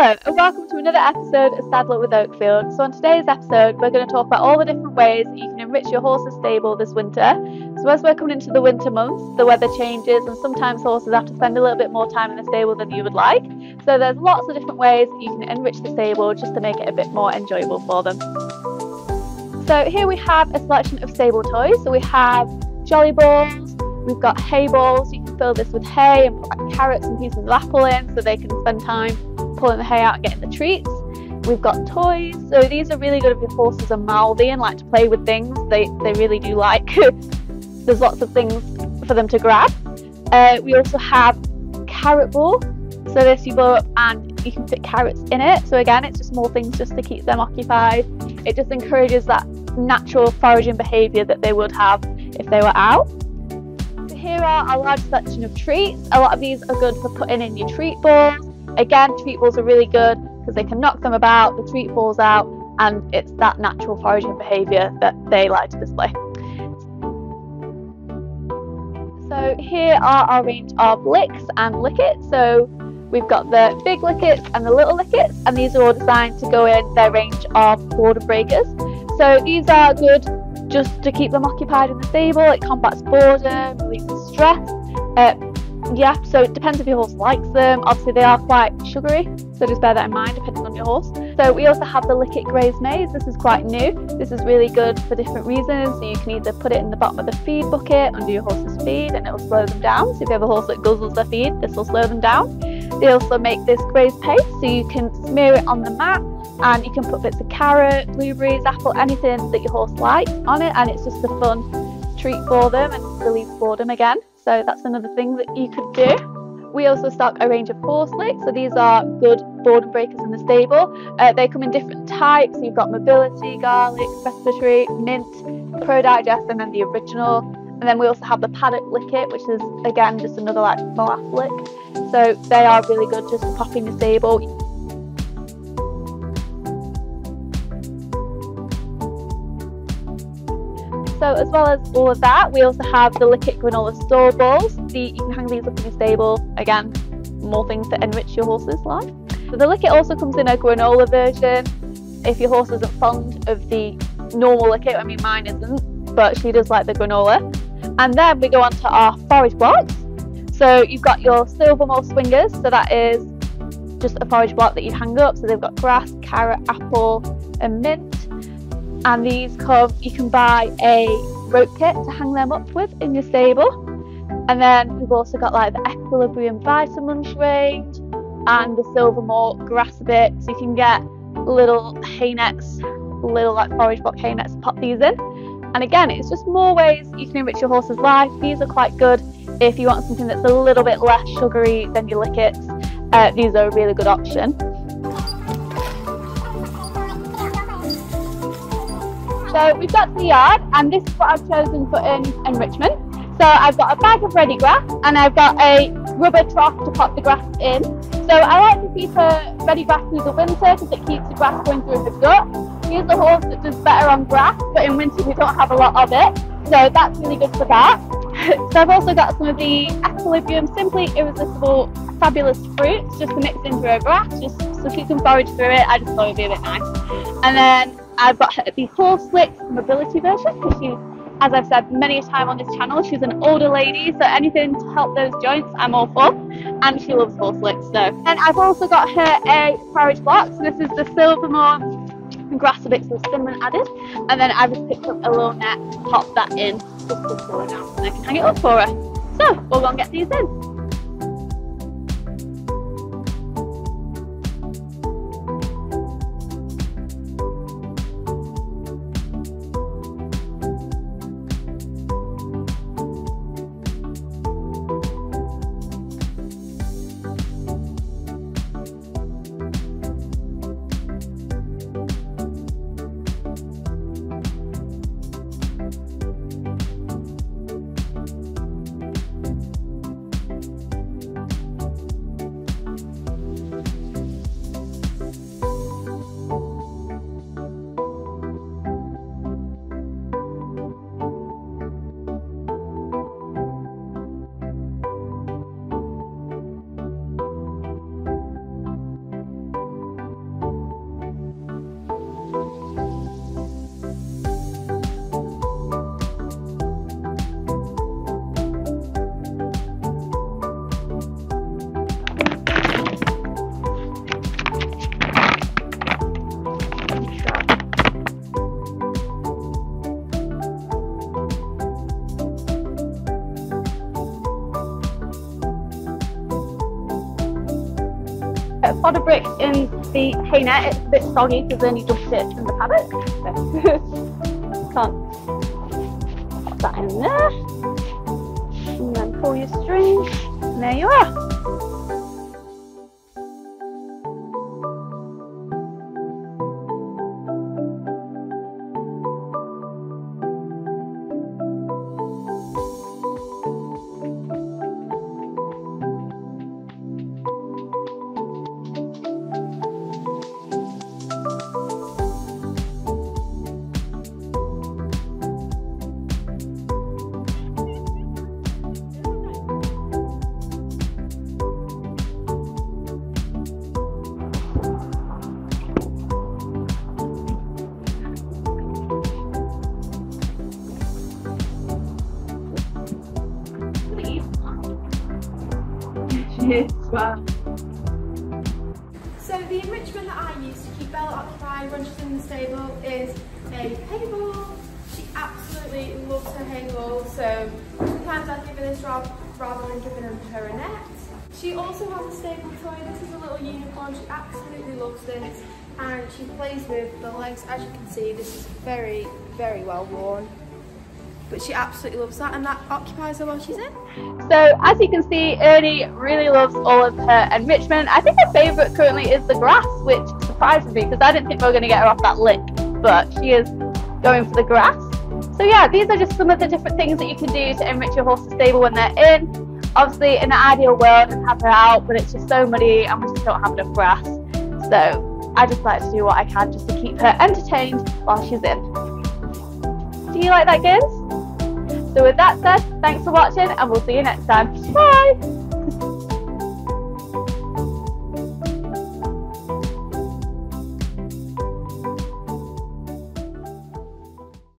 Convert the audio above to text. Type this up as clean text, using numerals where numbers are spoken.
Hello and welcome to another episode of Saddle Up with Oakfield. So on today's episode we're going to talk about all the different ways that you can enrich your horse's stable this winter. So as we're coming into the winter months, the weather changes and sometimes horses have to spend a little bit more time in the stable than you would like. So there's lots of different ways that you can enrich the stable just to make it a bit more enjoyable for them. So here we have a selection of stable toys. So we have jolly balls, we've got hay balls. You can fill this with hay and put like carrots and pieces of apple in so they can spend time pulling the hay out and getting the treats. We've got toys, so these are really good if your horses are mouthy and like to play with things. They really do like. There's lots of things for them to grab. We also have carrot ball, so this you blow up and you can fit carrots in it. So again, it's just small things just to keep them occupied. It just encourages that natural foraging behaviour that they would have if they were out. So here are a large selection of treats. A lot of these are good for putting in your treat balls. Again, treat balls are really good because they can knock them about, the treat falls out, and it's that natural foraging behaviour that they like to display. So here are our range of licks and lickets. So we've got the big lickets and the little lickets, and these are all designed to go in their range of boredom breakers. So these are good just to keep them occupied in the stable. It combats boredom, releases stress. Yeah, so it depends if your horse likes them. Obviously they are quite sugary, so just bear that in mind depending on your horse. So we also have the Lick It Graze Maze. This is quite new. This is really good for different reasons. So you can either put it in the bottom of the feed bucket under your horse's feed and it will slow them down. So if you have a horse that guzzles their feed, this will slow them down. They also make this graze paste, so you can smear it on the mat and you can put bits of carrot, blueberries, apple, anything that your horse likes on it, and it's just a fun treat for them and release boredom again. So that's another thing that you could do. We also stock a range of horse licks, so these are good boredom breakers in the stable. They come in different types. So you've got mobility, garlic, respiratory, mint, pro digest, and then the original. And then we also have the paddock lick it, which is again just another like molasses lick. So they are really good just to pop in the stable. So as well as all of that, we also have the Lick It Granola store balls. You can hang these up in your stable. Again, more things to enrich your horse's life. So the Lick It also comes in a granola version. If your horse isn't fond of the normal Lick It, I mean mine isn't, but she does like the granola. And then we go on to our forage blocks. So you've got your Silvermore swingers, so that is just a forage block that you hang up. So they've got grass, carrot, apple and mint. And these come, you can buy a rope kit to hang them up with in your stable. And then we've also got like the Equilibrium Vitamins range and the Silvermore grass bit. So you can get little hay nets, little like forage block hay nets to pop these in. And again, it's just more ways you can enrich your horse's life. These are quite good if you want something that's a little bit less sugary than your lickets. These are a really good option. So we've got to the yard, and this is what I've chosen for enrichment. So I've got a bag of ready grass and I've got a rubber trough to pop the grass in. So I like to keep a ready grass through the winter because it keeps the grass going through the gut. Here's a horse that does better on grass, but in winter we don't have a lot of it. So that's really good for that. So I've also got some of the Equilibrium Simply Irresistible Fabulous Fruits just to mix in through her grass, just so she can forage through it. I just thought it would be a bit nice. And then I've got the horse licks mobility version because she's, as I've said many a time on this channel, she's an older lady, so anything to help those joints I'm all for, and she loves horse licks. So, and I've also got her a forage block. So this is the Silvermore grass bits with cinnamon added, and then I've just picked up a little net to pop that in just to slow her down, and I can hang it up for her. So we'll go and get these in. fodder brick in the hay net. It's a bit soggy because then you dumped it in the paddock. So, can't pop that in there. And then pull your string, and there you are. Wow. So the enrichment that I use to keep Belle occupied when she's in the stable is a hay ball. She absolutely loves her hay ball, so sometimes I give her this rather than giving her a net. She also has a stable toy. This is a little unicorn. She absolutely loves this, and she plays with the legs. As you can see, this is very, very well worn. But she absolutely loves that, and that occupies her while she's in. So as you can see, Ernie really loves all of her enrichment. I think her favourite currently is the grass, which surprises me because I didn't think we were going to get her off that lick, but she is going for the grass. So yeah, these are just some of the different things that you can do to enrich your horse's stable when they're in. Obviously in the ideal world I'd have her out, but it's just so muddy and we just don't have enough grass. So I just like to do what I can just to keep her entertained while she's in. Do you like that, girls? So with that said, thanks for watching and we'll see you next time. Bye!